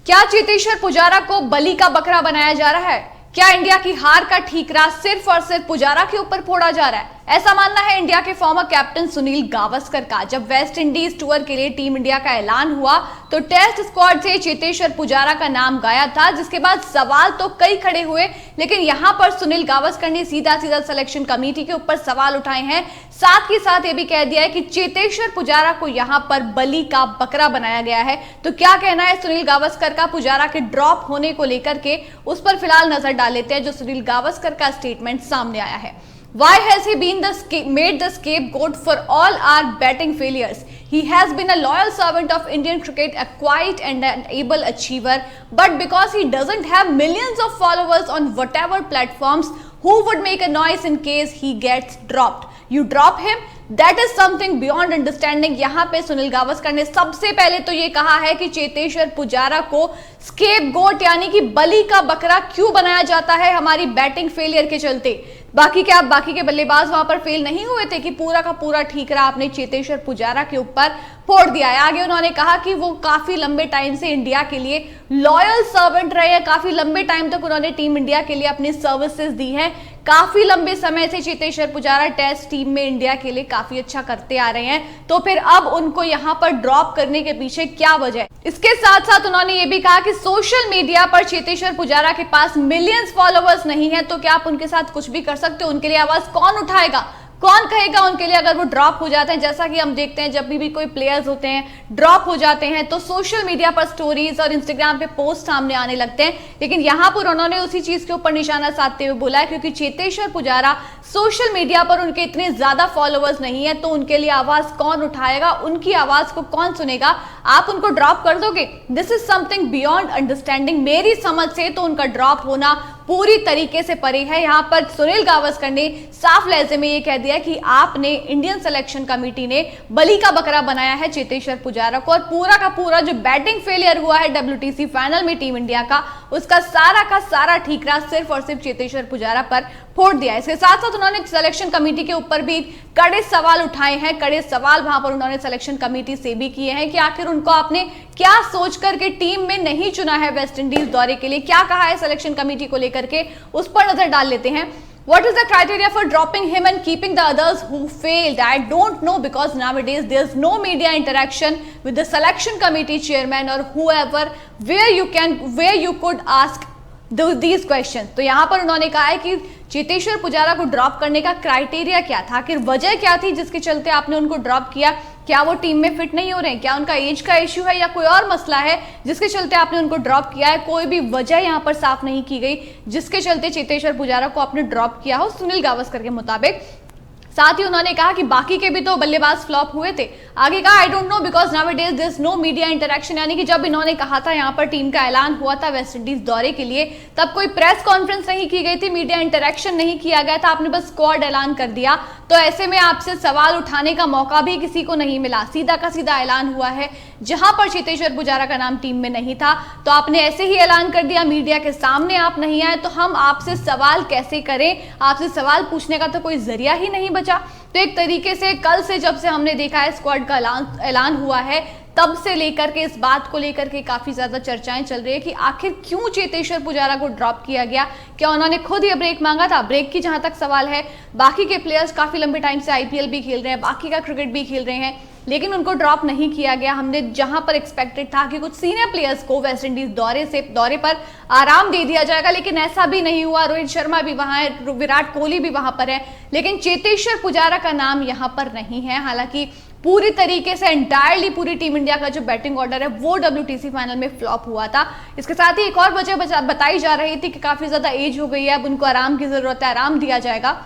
क्या चेतेश्वर पुजारा को बलि का बकरा बनाया जा रहा है? क्या इंडिया की हार का ठीकरा सिर्फ और सिर्फ पुजारा के ऊपर फोड़ा जा रहा है? ऐसा मानना है इंडिया के फॉर्मर कैप्टन सुनील गावस्कर का। जब वेस्ट इंडीज टूर के लिए टीम इंडिया का ऐलान हुआ तो टेस्ट स्क्वाड से चेतेश्वर पुजारा का नाम गायब था, जिसके बाद सवाल तो कई खड़े हुए, लेकिन यहां पर सुनील गावस्कर ने सीधा सीधा सिलेक्शन कमेटी के ऊपर सवाल उठाए हैं। साथ ही साथ ये भी कह दिया है कि चेतेश्वर पुजारा को यहां पर बलि का बकरा बनाया गया है। तो क्या कहना है सुनील गावस्कर का पुजारा के ड्रॉप होने को लेकर के, उस पर फिलहाल नजर डाल लेते हैं जो सुनील गावस्कर का स्टेटमेंट सामने आया है। Why has he been made the scapegoat for all our batting failures? He has been a loyal servant of Indian cricket, a quiet and an able achiever, but because he doesn't have millions of followers on whatever platforms, who would make a noise in case he gets dropped? You drop him? That is something beyond understanding। यहाँ पे सुनील गावस्कर ने सबसे पहले तो ये कहा है कि चेतेश्वर पुजारा को स्केपगोट यानी कि बलि का बकरा क्यों बनाया जाता है हमारी बैटिंग फेलियर के चलते। बाकी के बल्लेबाज वहां पर फेल नहीं हुए थे कि पूरा का पूरा ठीकरा आपने चेतेश्वर पुजारा के ऊपर फोड़ दिया है। आगे उन्होंने कहा कि वो काफी लंबे टाइम से इंडिया के लिए लॉयल सर्वेंट रहे हैं, काफी लंबे टाइम तक उन्होंने टीम इंडिया के लिए अपनी सर्विसेज दी हैं। काफी लंबे समय से चेतेश्वर पुजारा टेस्ट टीम में इंडिया के लिए काफी अच्छा करते आ रहे हैं, तो फिर अब उनको यहां पर ड्रॉप करने के पीछे क्या वजह है? इसके साथ साथ उन्होंने ये भी कहा कि सोशल मीडिया पर चेतेश्वर पुजारा के पास मिलियंस फॉलोअर्स नहीं है, तो क्या आप उनके साथ कुछ भी कर सकते हो? उनके लिए आवाज कौन उठाएगा, कौन कहेगा उनके लिए अगर वो ड्रॉप हो जाते हैं? जैसा कि हम देखते हैं जब भी कोई प्लेयर्स होते हैं ड्रॉप हो जाते हैं तो सोशल मीडिया पर स्टोरीज और इंस्टाग्राम पे पोस्ट सामने आने लगते हैं, लेकिन यहां पर उन्होंने उसी चीज के ऊपर निशाना साधते हुए बोला है क्योंकि चेतेश्वर पुजारा सोशल मीडिया पर उनके इतने ज्यादा फॉलोअर्स नहीं है, तो उनके लिए आवाज कौन उठाएगा, उनकी आवाज को कौन सुनेगा? आप उनको ड्रॉप कर दोगे? This is something beyond understanding. मेरी समझ से तो उनका ड्रॉप होना पूरी तरीके से परे है। यहां पर सुनील गावस्कर ने साफ लहजे में यह कह दिया कि आपने इंडियन सिलेक्शन कमेटी ने बलि का बकरा बनाया है चेतेश्वर पुजारा को, और पूरा का पूरा जो बैटिंग फेलियर हुआ है WTC फाइनल में टीम इंडिया का, उसका सारा का सारा ठीकरा सिर्फ और सिर्फ चेतेश्वर पुजारा पर फोड़ दिया। इसके साथ साथ उन्होंने सिलेक्शन कमेटी के ऊपर भी कड़े सवाल उठाए हैं। कड़े सवाल वहां पर उन्होंने सिलेक्शन कमेटी से भी किए हैं कि आखिर उनको आपने क्या सोच करके टीम में नहीं चुना है वेस्ट इंडीज दौरे के लिए। क्या कहा है सिलेक्शन कमेटी को लेकर के, उस पर नजर डाल लेते हैं। What is the criteria for dropping him and keeping the others who failed? I don't know because nowadays there's no media interaction with the selection committee chairman or whoever where you could ask these questions। तो यहाँ पर उन्होंने कहा है कि चेतेश्वर पुजारा को drop करने का क्राइटेरिया क्या था, आखिर वजह क्या थी जिसके चलते आपने उनको ड्रॉप किया? क्या वो टीम में फिट नहीं हो रहे हैं? क्या उनका एज का इश्यू है या कोई और मसला है जिसके चलते आपने उनको ड्रॉप किया है? कोई भी वजह यहाँ पर साफ नहीं की गई जिसके चलते चेतेश्वर पुजारा को आपने ड्रॉप किया हो सुनील गावस्कर के मुताबिक। साथ ही उन्होंने कहा कि बाकी के भी तो बल्लेबाज फ्लॉप हुए थे। आगे कहा I don't know because nowadays there is no media interaction, यानी कि जब इन्होंने कहा था यहाँ पर टीम का ऐलान हुआ था वेस्ट इंडीज दौरे के लिए, तब कोई प्रेस कॉन्फ्रेंस नहीं की गई थी, मीडिया इंटरेक्शन नहीं किया गया था, आपने बस स्क्वाड ऐलान कर दिया। तो ऐसे में आपसे सवाल उठाने का मौका भी किसी को नहीं मिला, सीधा का सीधा ऐलान हुआ है। जहां पर चेतेश्वर पुजारा का नाम टीम में नहीं था तो आपने ऐसे ही ऐलान कर दिया, मीडिया के सामने आप नहीं आए, तो हम आपसे सवाल कैसे करें? आपसे सवाल पूछने का तो कोई जरिया ही नहीं बचा। तो एक तरीके से कल से जब से हमने देखा है स्क्वाड का ऐलान हुआ है, तब से लेकर के इस बात को लेकर के काफी ज्यादा चर्चाएं चल रही है कि आखिर क्यों चेतेश्वर पुजारा को ड्रॉप किया गया। क्या उन्होंने खुद ये ब्रेक मांगा था? ब्रेक की जहां तक सवाल है, बाकी के प्लेयर्स काफी लंबे टाइम से IPL भी खेल रहे हैं, बाकी का क्रिकेट भी खेल रहे हैं, लेकिन उनको ड्रॉप नहीं किया गया। हमने जहां पर एक्सपेक्टेड था कि कुछ सीनियर प्लेयर्स को वेस्ट इंडीज दौरे पर आराम दे दिया जाएगा, लेकिन ऐसा भी नहीं हुआ। रोहित शर्मा भी वहां है, विराट कोहली भी वहां पर है, लेकिन चेतेश्वर पुजारा का नाम यहां पर नहीं है। हालांकि पूरी तरीके से एंटायरली पूरी टीम इंडिया का जो बैटिंग ऑर्डर है वो WTC फाइनल में फ्लॉप हुआ था। इसके साथ ही एक और वजह बताई जा रही थी कि काफी ज्यादा एज हो गई है, अब उनको आराम की जरूरत है, आराम दिया जाएगा।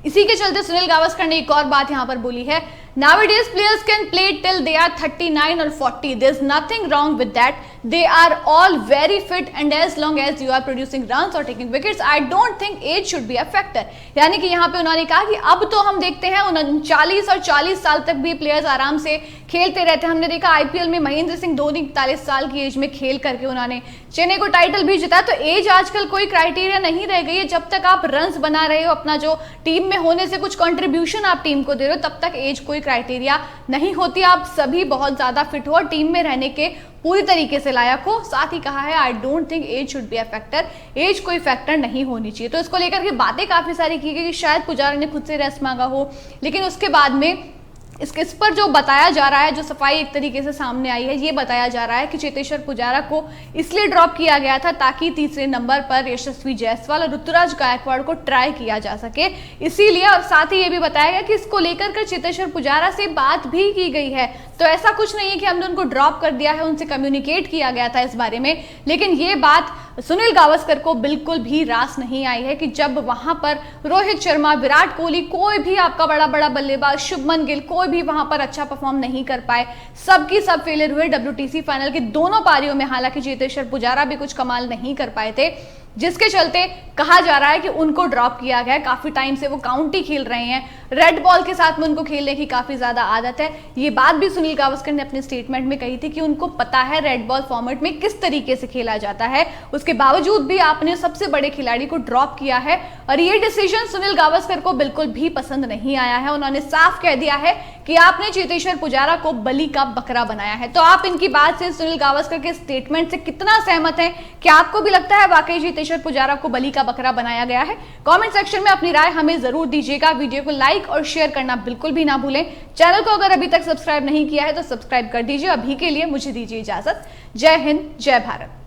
इसी के चलते सुनील गावस्कर ने एक और बात यहां पर बोली है, nowadays players can play till they are 39 or 40, there's nothing wrong with that, they are all very fit and as long as you are producing runs or taking wickets I don't think age should be a factor। यानी कि यहाँ पे उन्होंने कहा कि अब तो हम देखते हैं 39 और 40 साल तक भी प्लेयर्स आराम से खेलते रहते हैं। हमने देखा IPL में महेंद्र सिंह धोनी 41 साल की एज में खेल करके उन्होंने चेन्नई को टाइटल भी जीता। तो एज आजकल कोई क्राइटेरिया नहीं रह गई है, जब तक आप रन्स बना रहे हो, अपना जो टीम में होने से कुछ कंट्रीब्यूशन आप टीम को दे रहे हो, तब तक एज कोई क्राइटेरिया नहीं होती। आप सभी बहुत ज्यादा फिट हो और टीम में रहने के पूरी तरीके से लायक हो। साथ ही कहा है I don't think age should be a factor, age कोई फैक्टर नहीं होनी चाहिए। तो इसको लेकर के बातें काफी सारी की गई कि शायद पुजारा ने खुद से रेस्ट मांगा हो, लेकिन उसके बाद में इस पर जो बताया जा रहा है, जो सफाई एक तरीके से सामने आई है, ये बताया जा रहा है कि चेतेश्वर पुजारा को इसलिए ड्रॉप किया गया था ताकि तीसरे नंबर पर यशस्वी जायसवाल और ऋतुराज गायकवाड़ को ट्राई किया जा सके, इसीलिए। और साथ ही ये भी बताया गया कि इसको लेकर कर चेतेश्वर पुजारा से बात भी की गई है। तो ऐसा कुछ नहीं है कि हमने उनको ड्रॉप कर दिया है, उनसे कम्युनिकेट किया गया था इस बारे में। लेकिन ये बात सुनील गावस्कर को बिल्कुल भी रास नहीं आई है कि जब वहां पर रोहित शर्मा, विराट कोहली, कोई भी आपका बड़ा बड़ा बल्लेबाज, शुभमन गिल, कोई भी वहां पर अच्छा परफॉर्म नहीं कर पाए, सबकी सब फेलियर हुए। WTC फाइनल की दोनों पारियों में हालांकि चेतेश्वर पुजारा भी कुछ कमाल नहीं कर पाए थे, जिसके चलते कहा जा रहा है कि उनको ड्रॉप किया गया है। काफी टाइम से वो काउंटी खेल रहे हैं, रेड बॉल के साथ में उनको खेलने की काफी ज्यादा आदत है। ये बात भी सुनील गावस्कर ने अपने स्टेटमेंट में कही थी कि उनको पता है रेड बॉल फॉर्मेट में किस तरीके से खेला जाता है, उसके बावजूद भी आपने सबसे बड़े खिलाड़ी को ड्रॉप किया है। और ये डिसीजन सुनील गावस्कर को बिल्कुल भी पसंद नहीं आया है। उन्होंने साफ कह दिया है कि आपने चेतेश्वर पुजारा को बलि का बकरा बनाया है। तो आप इनकी बात से, सुनील गावस्कर के स्टेटमेंट से कितना सहमत हैं? क्या आपको भी लगता है वाकई चेतेश्वर पुजारा को बलि का बकरा बनाया गया है? कमेंट सेक्शन में अपनी राय हमें जरूर दीजिएगा। वीडियो को लाइक और शेयर करना बिल्कुल भी ना भूलें। चैनल को अगर अभी तक सब्सक्राइब नहीं किया है तो सब्सक्राइब कर दीजिए। अभी के लिए मुझे दीजिए इजाजत। जय हिंद, जय भारत।